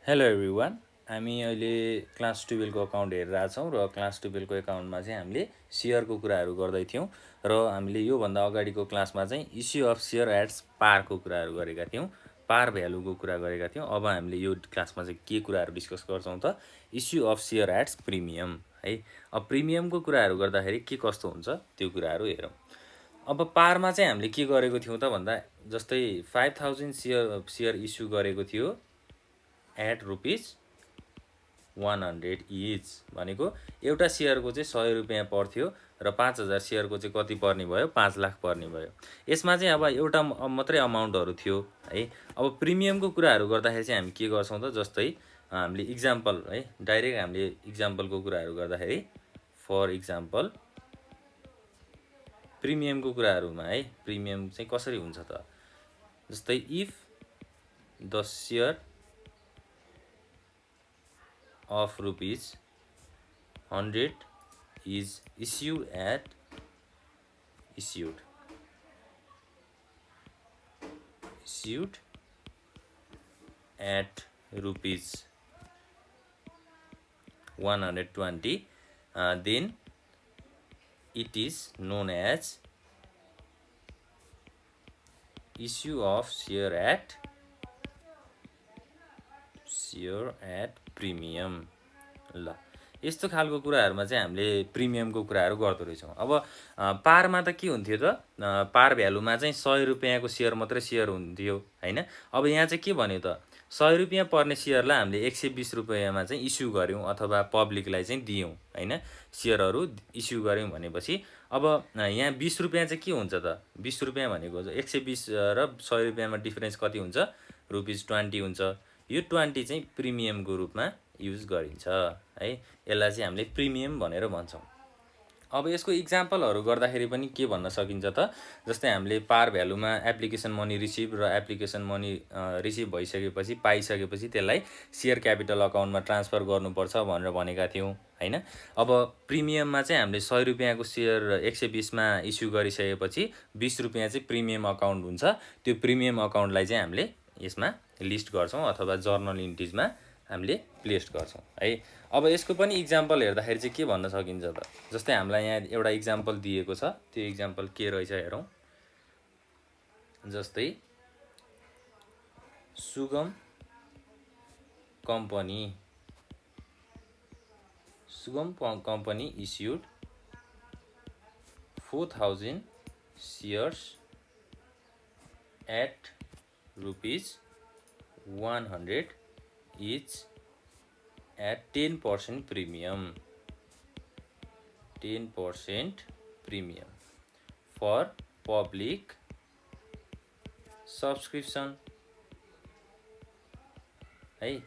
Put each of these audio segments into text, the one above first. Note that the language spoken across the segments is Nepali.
Hello everyone. हामी अहिले क्लास 12 को अकाउन्ट हेरिरहेको छौँ र क्लास 12 को एकाउन्टमा चाहिँ हामीले सेयरको कुराहरू गर्दै थियौँ र हामीले योभन्दा अगाडिको क्लासमा चाहिँ इस्यु अफ सेयर एट्स पारको कुराहरू गरेका थियौँ, पार भ्यालुको कुरा गरेका थियौँ। अब हामीले यो क्लासमा चाहिँ के कुराहरू डिस्कस गर्छौँ त इस्यु अफ सेयर एट्स प्रिमियम है। अब प्रिमियमको कुराहरू गर्दाखेरि के कस्तो हुन्छ त्यो कुराहरू हेरौँ। अब पारमा चाहिँ हामीले के गरेको थियौँ त भन्दा जस्तै 5000 सेयर इस्यु गरेको थियो एट रुपिस 100 इच भनेको एउटा सेयरको चाहिँ 100 रुपियाँ पर्थ्यो र 5000 सेयरको चाहिँ कति पर्ने भयो, 5 लाख पर्ने भयो। यसमा चाहिँ अब एउटा मात्रै अमाउन्टहरू थियो है। अब प्रिमियमको कुराहरू गर्दाखेरि चाहिँ हामी के गर्छौँ त जस्तै हामीले इक्जाम्पल है, डाइरेक्ट हामीले इक्जाम्पलको कुराहरू गर्दाखेरि फर इक्जाम्पल प्रिमियमको कुराहरूमा है, प्रिमियम चाहिँ कसरी हुन्छ त जस्तै if the share of rupees 100 is issued at rupees 120, then it is known as issue of share at premium. ल यस्तो खालको कुराहरूमा चाहिँ हामीले प्रिमियमको कुराहरू गर्दो रहेछौँ। अब पारमा त के हुन्थ्यो त, पार भ्यालुमा चाहिँ 100 रुपियाँको सेयर मात्रै सेयर हुन्थ्यो हैन। अब यहाँ चाहिँ के भन्यो त 100 रुपियाँ पर्ने सेयरलाई हामीले 120 रुपियाँमा चाहिँ इस्यु गऱ्यौँ अथवा पब्लिकलाई चाहिँ दियौँ हैन, सेयरहरू इस्यु गऱ्यौँ भनेपछि अब यहाँ 20 रुपियाँ चाहिँ के हुन्छ त, 20 रुपियाँ भनेको 120 र 100 रुपियाँमा डिफरेन्स कति हुन्छ, ₹20 हुन्छ। यो 20 चाहिँ प्रिमियमको रूपमा युज गरिन्छ है। यसलाई चाहिँ हामीले प्रिमियम भनेर भन्छौँ। अब यसको इक्जाम्पलहरू गर्दाखेरि पनि के भन्न सकिन्छ त जस्तै हामीले पार भ्यालुमा एप्लिकेसन मनी रिसिभ र एप्लिकेसन मनी रिसिभ भइसकेपछि पाइसकेपछि त्यसलाई सेयर क्यापिटल अकाउन्टमा ट्रान्सफर गर्नुपर्छ भनेर भनेका थियौँ हैन। अब प्रिमियममा चाहिँ हामीले 100 रुपियाँको सेयर 120मा इस्यु गरिसकेपछि 20 रुपियाँ चाहिँ प्रिमियम अकाउन्ट हुन्छ। त्यो प्रिमियम अकाउन्टलाई चाहिँ हामीले यसमा लिस्ट गर्छौँ अथवा जर्नल इन्ट्रिजमा हामीले प्लेस गर्छौँ है। अब यसको पनि इक्जाम्पल हेर्दाखेरि चाहिँ के भन्न सकिन्छ त जस्तै हामीलाई यहाँ एउटा इक्जाम्पल दिएको छ, त्यो इक्जाम्पल के रहेछ हेरौँ। जस्तै Sugam company issued 4000 shares at rupees 100 each at 10% premium for public subscription है।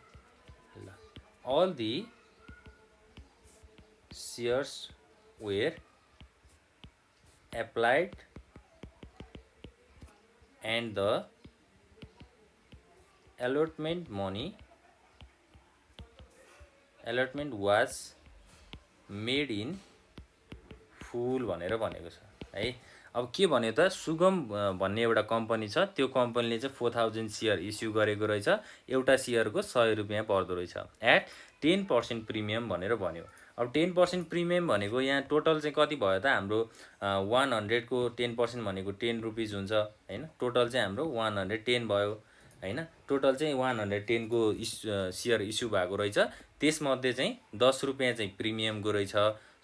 all the shares were applied and the allotment was made in full भनेर भनेको छ है। अब के भन्यो त सुगम भन्ने एउटा कम्पनी छ, त्यो कम्पनीले चाहिँ 4000 सेयर इस्यु गरेको रहेछ, एउटा सेयरको 100 रुपियाँ पर्दो रहेछ एट 10% प्रिमियम भनेर भन्यो। अब 10% प्रिमियम भनेको यहाँ टोटल चाहिँ कति भयो त हाम्रो 100 को 10% भनेको 10 रुपिस हुन्छ हैन। टोटल चाहिँ हाम्रो 110 भयो हैन। टोटल चाहिँ 110 को सेयर इस्यु भएको रहेछ। त्यसमध्ये चाहिँ 10 रुपियाँ चाहिँ प्रिमियमको रहेछ,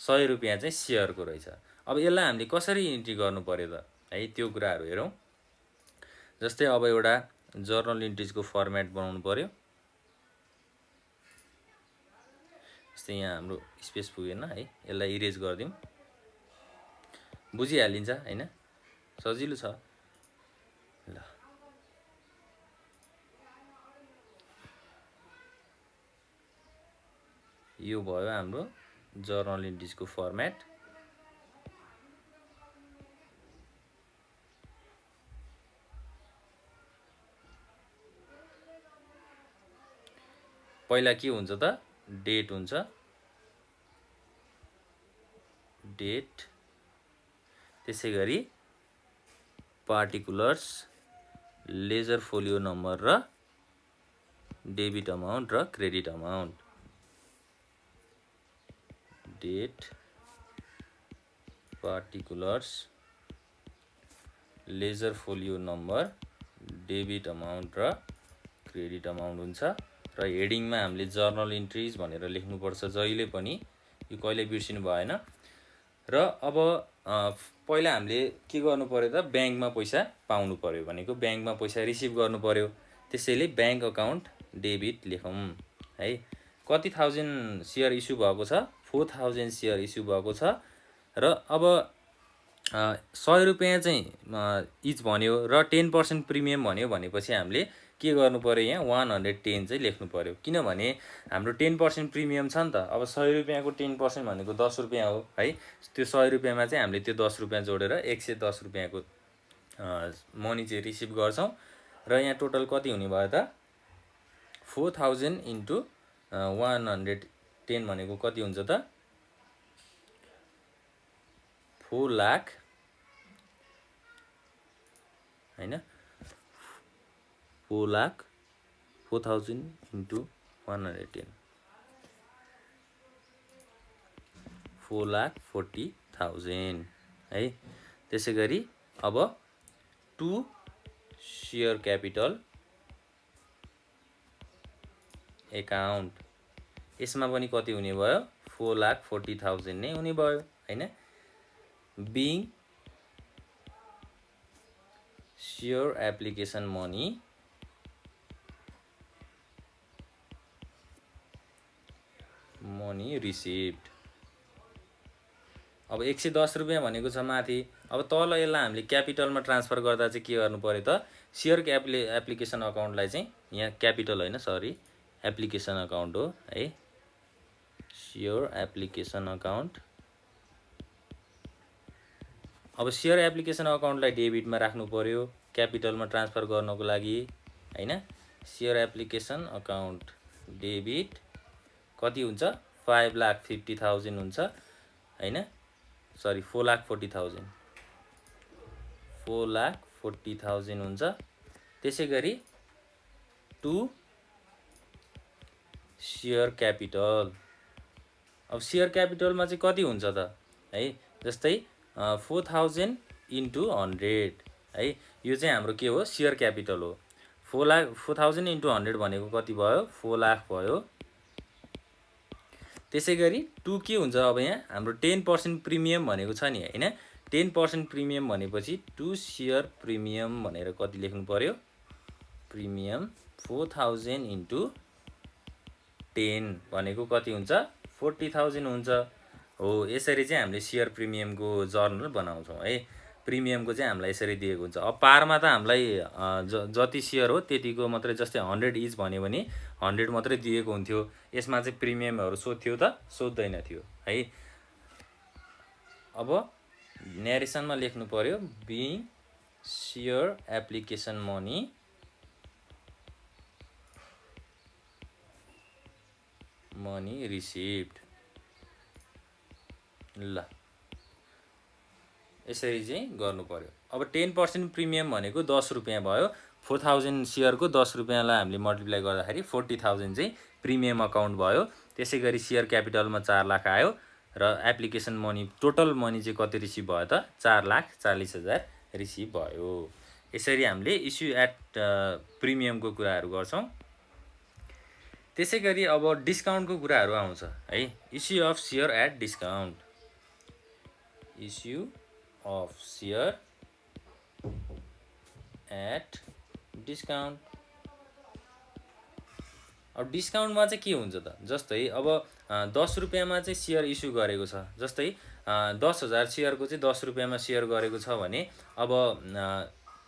100 रुपियाँ चाहिँ सेयरको रहेछ। अब यसलाई हामीले कसरी इन्ट्री गर्नु पर्यो त है, त्यो कुराहरू हेरौँ। जस्तै अब एउटा जर्नल इन्ट्रिजको फर्मेट बनाउनु पर्यो। जस्तै यहाँ हाम्रो स्पेस पुगेन है, यसलाई इरेज गरिदिउँ, बुझिहालिन्छ हैन, सजिलो छ। ल यो भयो हाम्रो जर्नल इन्ट्रिजको फर्मेट। पहिला के हुन्छ त डेट हुन्छ, डेट, त्यसै गरी पार्टिकुलर्स, लेजर फोलियो नम्बर र डेबिट अमाउन्ट र credit amount. Date particulars ledger folio number debit amount र क्रेडिट अमाउन्ट हुन्छ। र हेडिङमा हामीले जर्नल इन्ट्रिज भनेर लेख्नुपर्छ जहिले पनि, यो कहिले बिर्सिनु भएन। र अब पहिला हामीले के गर्नु पर्यो त, ब्याङ्कमा पैसा पाउनु पर्यो भनेको ब्याङ्कमा पैसा रिसिभ गर्नु पर्यो। त्यसैले ब्याङ्क अकाउन्ट डेबिट लेखौँ है। कति थाउजन्ड सेयर इस्यु भएको छ, 4000 सेयर इस्यु भएको छ। र अब 100 रुपियाँ चाहिँ इच भन्यो र 10% प्रिमियम भन्यो भनेपछि हामीले के गर्नु पर्यो, यहाँ 110 चाहिँ लेख्नु पर्यो। किनभने हाम्रो 10% प्रिमियम छ नि त। अब 100 रुपियाँको 10% भनेको 10 रुपियाँ हो है। त्यो 100 रुपियाँमा चाहिँ हामीले त्यो 10 रुपियाँ जोडेर 110 रुपियाँको मनी चाहिँ रिसिभ गर्छौँ। र यहाँ टोटल कति हुने भयो त, 4000 इन्टु 110 भनेको कति हुन्छ त, 4 लाख हैन, 4 लाख 4000 इन्टु 110 4,40,000 है। त्यसै गरी अब 2 सेयर क्यापिटल एकाउन्ट, यसमा पनि कति हुने भयो, 4,40,000 नै हुने भयो हैन। Being share application money received. अब 110 रुपियाँ भनेको छ माथि। अब तल यसलाई हामीले क्यापिटलमा ट्रान्सफर गर्दा चाहिँ के गर्नु पर्यो त, सेयर एप्लिकेसन अकाउन्टलाई चाहिँ यहाँ क्यापिटल होइन, सरी एप्लिकेसन अकाउन्ट हो है, सेयर एप्लिकेसन अकाउन्ट। अब सेयर एप्लिकेसन अकाउन्टलाई डेबिटमा राख्नु पर्यो क्यापिटलमा ट्रान्सफर गर्नको लागि हैन। सेयर एप्लिकेसन अकाउन्ट डेबिट कति हुन्छ, 5,50,000 हुन्छ हैन, सरी 4,40,000 4,40,000 हुन्छ। त्यसै गरी 2 सेयर क्यापिटल। अब सेयर क्यापिटलमा चाहिँ कति हुन्छ त है, जस्तै 4000 इन्टु 100 है, यो चाहिँ हाम्रो के हो, सेयर क्यापिटल हो। 4000 इन्टु 100 भनेको कति भयो, 4 लाख भयो। त्यसै गरी 2 के हुन्छ, अब यहाँ हाम्रो 10% प्रिमियम भनेको छ नि हैन। 10% प्रिमियम भनेपछि 2 सेयर प्रिमियम भनेर कति लेख्नु पर्यो, प्रिमियम 4000 इन्टु 10 भनेको कति हुन्छ, 40,000 हुन्छ हो। यसरी चाहिँ हामीले सेयर प्रिमियमको जर्नल बनाउँछौँ है। प्रिमियमको चाहिँ हामीलाई यसरी दिएको हुन्छ। अब पारमा त हामीलाई जति सेयर हो त्यतिको मात्रै, जस्तै 100 इच भन्यो भने 100 मात्रै दिएको हुन्थ्यो। यसमा चाहिँ प्रिमियमहरू सोध्थ्यो त, सोध्दैन थियो है। अब न्यारेसनमा लेख्नु पर्यो, being share application money received. ल यसरी चाहिँ गर्नु पर्यो। अब 10% प्रिमियम भनेको 10 रुपियाँ भयो। 4000 सेयरको 10 रुपियाँलाई हामीले मल्टिप्लाई गर्दाखेरि 40,000 चाहिँ प्रिमियम अकाउन्ट भयो। त्यसै गरी सेयर क्यापिटलमा 4 लाख आयो र एप्लिकेसन मनी, टोटल मनी चाहिँ कति रिसिभ भयो त, 4,40,000 रिसिभ भयो। यसरी हामीले इस्यु एट प्रिमियमको कुराहरू गर्छौँ। त्यसै गरी अब डिस्काउन्टको कुराहरू आउँछ है। Issue of share at discount, issue of share at discount. अब डिस्काउन्टमा चाहिँ के हुन्छ त, जस्तै अब 10 रुपियाँमा चाहिँ सेयर इस्यु गरेको छ, जस्तै 10,000 सेयरको चाहिँ 10 रुपियाँमा सेयर गरेको छ भने अब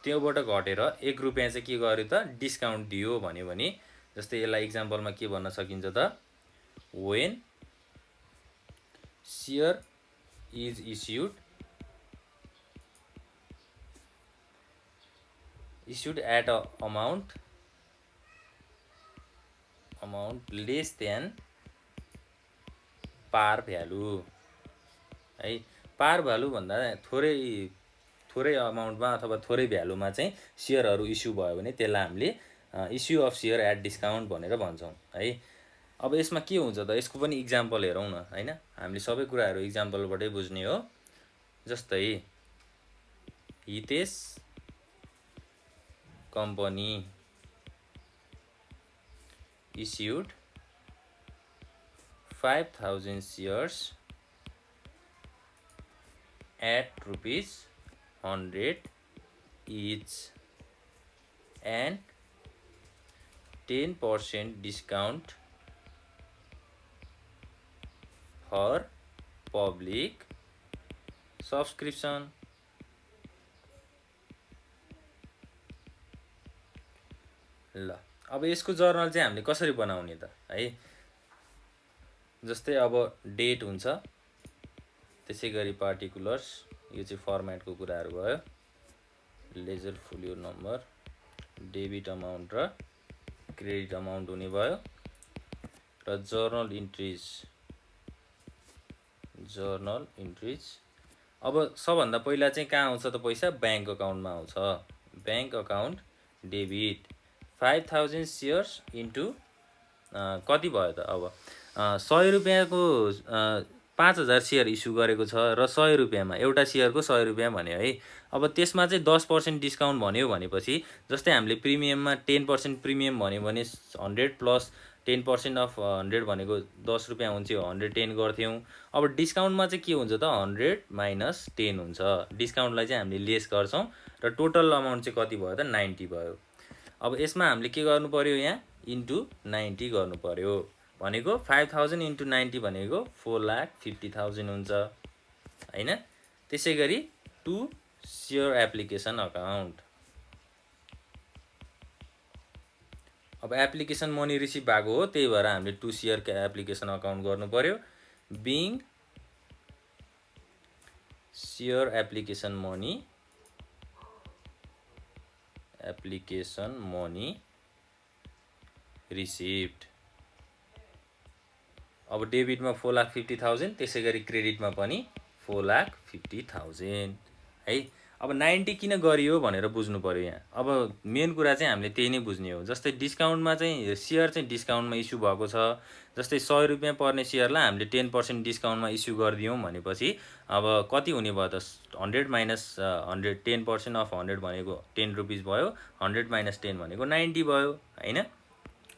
त्योबाट घटेर 1 रुपियाँ चाहिँ के गर्यो त, डिस्काउन्ट दियो भन्यो भने, जस्तै यसलाई इक्जाम्पलमा के भन्न सकिन्छ त, when share is issued at a amount less than par value है। पार भ्यालु भन्दा थोरै अमाउन्टमा अथवा थोरै भ्यालुमा चाहिँ सेयरहरू इस्यु भयो भने त्यसलाई हामीले issue of share at discount भनेर भन्छौँ है। अब यसमा के हुन्छ त, यसको पनि इक्जाम्पल हेरौँ न होइन। हामीले सबै कुराहरू इक्जाम्पलबाटै बुझ्ने हो। जस्तै Hitesh company issued 5,000 shares at rupees 100 each and 10% discount for public subscription। ल अब यसको जर्नल चाहिँ हामीले कसरी बनाउने त है। जस्तै अब डेट हुन्छ, त्यसै गरी पार्टिकुलर्स, यो चाहिँ फर्मेटको कुराहरू भयो, laser folio number, debit amount र क्रेडिट अमाउन्ट हुने भयो, र जर्नल इन्ट्रिज। अब सबभन्दा पहिला चाहिँ कहाँ आउँछ त पैसा, ब्याङ्क अकाउन्टमा आउँछ। Bank account debit 5,000 shares into कति भयो त, अब 100 रुपियाँको 5,000 सेयर इस्यु गरेको छ र 100 रुपियाँमा एउटा सेयरको 100 रुपियाँ भन्यो है। अब त्यसमा चाहिँ 10% डिस्काउन्ट भन्यो भनेपछि, जस्तै हामीले प्रिमियममा 10% प्रिमियम भन्यो भने 100 प्लस 10% अफ 100 भनेको 10 रुपियाँ हुन्थ्यो, 110 गर्थ्यौँ। अब डिस्काउन्टमा चाहिँ के हुन्छ त, 100 माइनस 10 हुन्छ। डिस्काउन्टलाई चाहिँ हामीले लेस गर्छौँ र टोटल अमाउन्ट चाहिँ कति भयो त, 90 भयो। अब यसमा हामीले के गर्नु पर्यो, यहाँ इन्टु 90 गर्नु पर्यो भनेको 5,000 इन्टु 90 भनेको 4,50,000 हुन्छ होइन। त्यसै गरी टु सेयर एप्लिकेसन अकाउन्ट। अब एप्लिकेसन मनी रिसिभ भएको हो, त्यही भएर हामीले टु सेयर एप्लिकेसन अकाउन्ट गर्नु पर्यो। Being share application money received. अब डेबिटमा 4,50,000, त्यसै गरी क्रेडिटमा पनि 4,50,000 है। अब 90 किन गरियो भनेर बुझ्नु पर्यो यहाँ। अब मेन कुरा चाहिँ हामीले त्यही नै बुझ्ने हो। जस्तै डिस्काउन्टमा चाहिँ सेयर चाहिँ डिस्काउन्टमा इस्यु भएको छ, जस्तै 100 रुपियाँ पर्ने सेयरलाई हामीले 10% डिस्काउन्टमा इस्यु गरिदियौँ भनेपछि अब कति हुने भयो त, 100 माइनस 100, 10% अफ 100 भनेको 10 रुपिस भयो, 100 माइनस 10 भनेको 90 भयो होइन।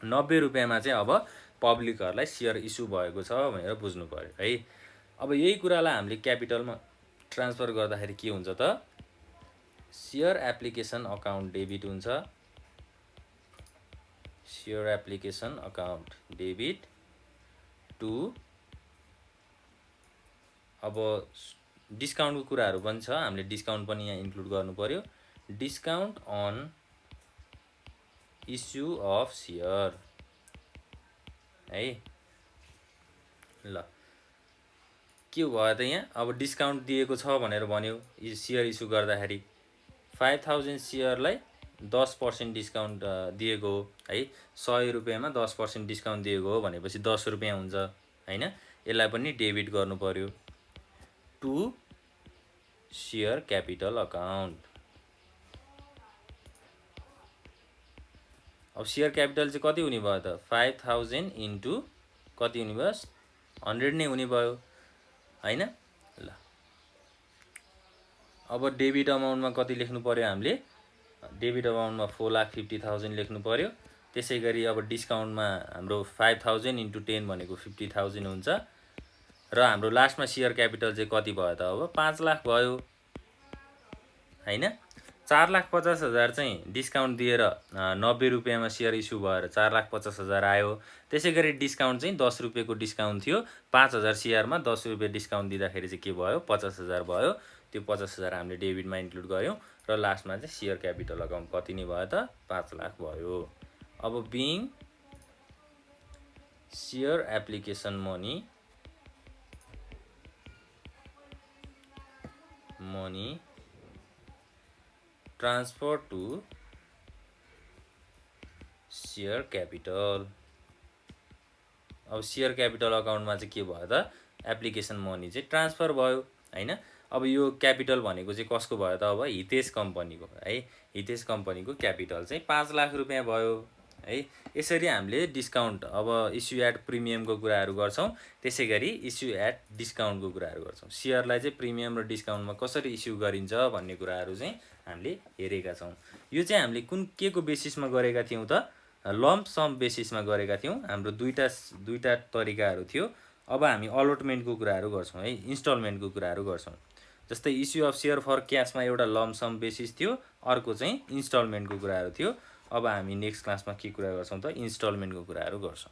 90 रुपियाँमा चाहिँ अब पब्लिकहरूलाई सेयर इस्यु भएको छ भनेर बुझ्नु पर्यो है। अब यही कुरालाई हामीले क्यापिटलमा ट्रान्सफर गर्दाखेरि के हुन्छ त, सेयर एप्लिकेसन अकाउन्ट डेबिट हुन्छ। Share application account debit to, अब डिस्काउन्टको कुराहरू पनि छ, हामीले डिस्काउन्ट पनि यहाँ इन्क्लुड गर्नु पर्यो। Discount on issue of share है। ल के भयो त यहाँ, अब डिस्काउन्ट दिएको छ भनेर भन्यो सेयर इस्यु गर्दाखेरि। 5,000 सेयरलाई 10% डिस्काउन्ट दिएको हो है। 100 रुपियाँमा 10% डिस्काउन्ट दिएको हो भनेपछि 10 रुपियाँ हुन्छ होइन। यसलाई पनि डेबिट गर्नु पर्यो टु सेयर क्यापिटल अकाउन्ट। अब सेयर क्यापिटल चाहिँ कति हुने भयो त, 5,000 इन्टु कति हुने भयो, 100 नै हुने भयो होइन। ल अब डेबिट अमाउन्टमा कति लेख्नु पर्यो हामीले, डेबिट अमाउन्टमा 4,50,000 लेख्नु पर्यो। त्यसै गरी अब डिस्काउन्टमा हाम्रो 5,000 इन्टु 10 भनेको 50,000 हुन्छ र हाम्रो लास्टमा सेयर क्यापिटल चाहिँ कति भयो त, अब 5 लाख भयो होइन। 4,50,000 चाहिँ डिस्काउन्ट दिएर 90 रुपियाँमा सेयर इस्यु भएर 4,50,000 आयो। त्यसै गरी डिस्काउन्ट चाहिँ 10 रुपियाँको डिस्काउन्ट थियो, 5,000 सेयरमा 10 रुपियाँ डिस्काउन्ट दिँदाखेरि चाहिँ के भयो, 50,000 भयो। त्यो 50,000 हामीले डेबिटमा इन्क्लुड गऱ्यौँ र लास्टमा चाहिँ सेयर क्यापिटल अकाउन्ट कति नै भयो त, 5 लाख भयो। अब being share application money transfer to share capital. अब सेयर क्यापिटल अकाउन्टमा चाहिँ के भयो त, एप्लिकेसन मनी चाहिँ ट्रान्सफर भयो होइन। अब यो क्यापिटल भनेको चाहिँ कसको भयो त? अब हितेश कम्पनीको है, हितेश कम्पनीको क्यापिटल चाहिँ 5 लाख रुपियाँ भयो है। यसरी हामीले डिस्काउन्ट, अब इस्यु एट प्रिमियमको कुराहरू गर्छौँ, त्यसै गरी इस्यु एट डिस्काउन्टको कुराहरू गर्छौँ। सेयरलाई चाहिँ प्रिमियम र डिस्काउन्टमा कसरी इस्यु गरिन्छ भन्ने कुराहरू चाहिँ हामीले हेरेका छौँ। यो चाहिँ हामीले के को बेसिसमा गरेका थियौँ त? लम्प सम बेसिसमा गरेका थियौँ। हाम्रो दुईटा तरिकाहरू थियो। अब हामी अलटमेन्टको कुराहरू गर्छौँ है, इन्स्टलमेन्टको कुराहरू गर्छौँ। जस्तै इस्यु अफ सेयर फर क्यासमा एउटा लम्प सम बेसिस थियो, अर्को चाहिँ इन्स्टलमेन्टको कुराहरू थियो। अब हामी नेक्स्ट क्लासमा के कुरा गर्छौँ त? इन्स्टलमेन्टको कुराहरू गर्छौँ।